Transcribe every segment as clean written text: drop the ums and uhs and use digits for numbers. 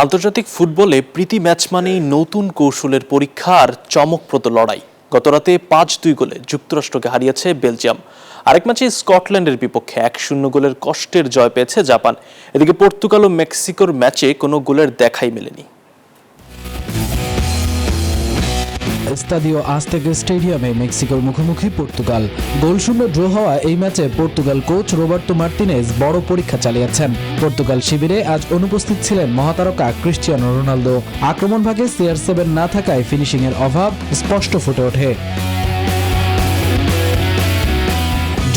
আন্তর্জাতিক ফুটবলে প্রীতি ম্যাচ মানেই নতুন কৌশলের পরীক্ষা আর চমকপ্রদ লড়াই। গতরাতে 5-2 গোলে যুক্তরাষ্ট্রকে হারিয়েছে বেলজিয়াম। আরেক ম্যাচে স্কটল্যান্ডের বিপক্ষে 1-0 গোলের কষ্টের জয় পেয়েছে জাপান। এদিকে পর্তুগাল ও মেক্সিকোর ম্যাচে কোনো গোলের দেখাই মেলেনি। স্তাদিও আজতেক স্টেডিয়ামে মেক্সিকোর মুখোমুখি পর্তুগাল। গোলশূন্য ড্র হওয়া এই ম্যাচে পর্তুগাল কোচ রোবার্তো মার্টিনেজ বড় পরীক্ষা চালিয়েছেন। পর্তুগাল শিবিরে আজ অনুপস্থিত ছিলেন মহাতারকা ক্রিস্টিয়ানো রোনালদো। আক্রমণ ভাগে CR7 না থাকায় ফিনিশিংয়ের অভাব স্পষ্ট ফুটে ওঠে।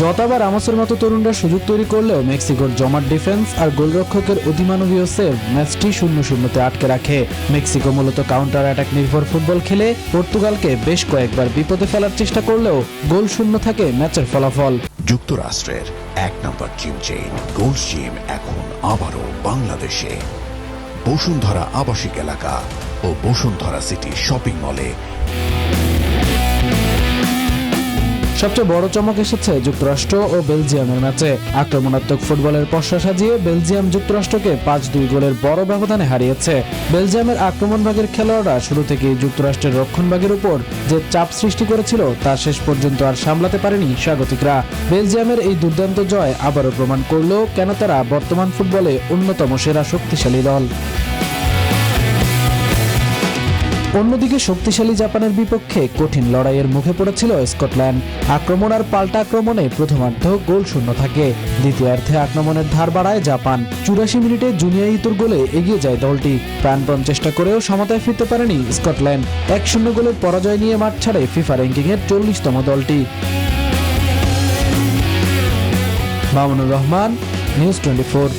যতবার রামোসের মতো তরুণরা সুযোগ তৈরি করলেও মেক্সিকোর জমাট ডিফেন্স আর গোলরক্ষকের অতিমানবীয় সেভ ম্যাচটি 0-0-তে আটকে রাখে। মেক্সিকো মূলত কাউন্টার অ্যাটাক নির্ভর ফুটবল খেলে পর্তুগালকে বেশ কয়েকবার বিপদে ফেলার চেষ্টা করলেও গোল শূন্য থাকে ম্যাচের ফলাফল। যুক্তরাষ্ট্রের 1 নম্বর জিম চেইন গোল্ড জিম এখন আবারও বাংলাদেশে। বসুন্ধরা আবাসিক এলাকা ও বসুন্ধরা সিটি শপিং মলে। সবচেয়ে বড় চমক এসেছে যুক্তরাষ্ট্র ও বেলজিয়ামের ম্যাচে। আক্রমণাত্মক ফুটবলের পসরা সাজিয়ে বেলজিয়াম যুক্তরাষ্ট্রকে 5-2 গোলের বড় ব্যবধানে হারিয়েছে। বেলজিয়ামের আক্রমণ ভাগের খেলোয়াড়রা শুরু থেকেই যুক্তরাষ্ট্রের রক্ষণভাগের উপর যে চাপ সৃষ্টি করেছিল তা শেষ পর্যন্ত আর সামলাতে পারেনি স্বাগতিকরা। বেলজিয়ামের এই দুর্দান্ত জয় আবারও প্রমাণ করল কেন তারা বর্তমান ফুটবলে অন্যতম সেরা শক্তিশালী দল। অন্যদিকে শক্তিশালী জাপানের বিপক্ষে কঠিন লড়াইয়ের মুখে পড়েছিল স্কটল্যান্ড। আক্রমণ আর পাল্টা আক্রমণে প্রথমার্ধ গোল শূন্য থাকে। দ্বিতীয়ার্ধে আক্রমণের ধার বাড়ায় জাপান। 84 মিনিটে জুনিয়া ইতোর গোলে এগিয়ে যায় দলটি। প্রাণপণ চেষ্টা করেও সমতায় ফিরতে পারেনি স্কটল্যান্ড। 1-0 গোলের পরাজয় নিয়ে মাঠ ছাড়ে ফিফা র্যাঙ্কিংয়ের 40তম দলটি। মামুনুর রহমান, নিউজ 24।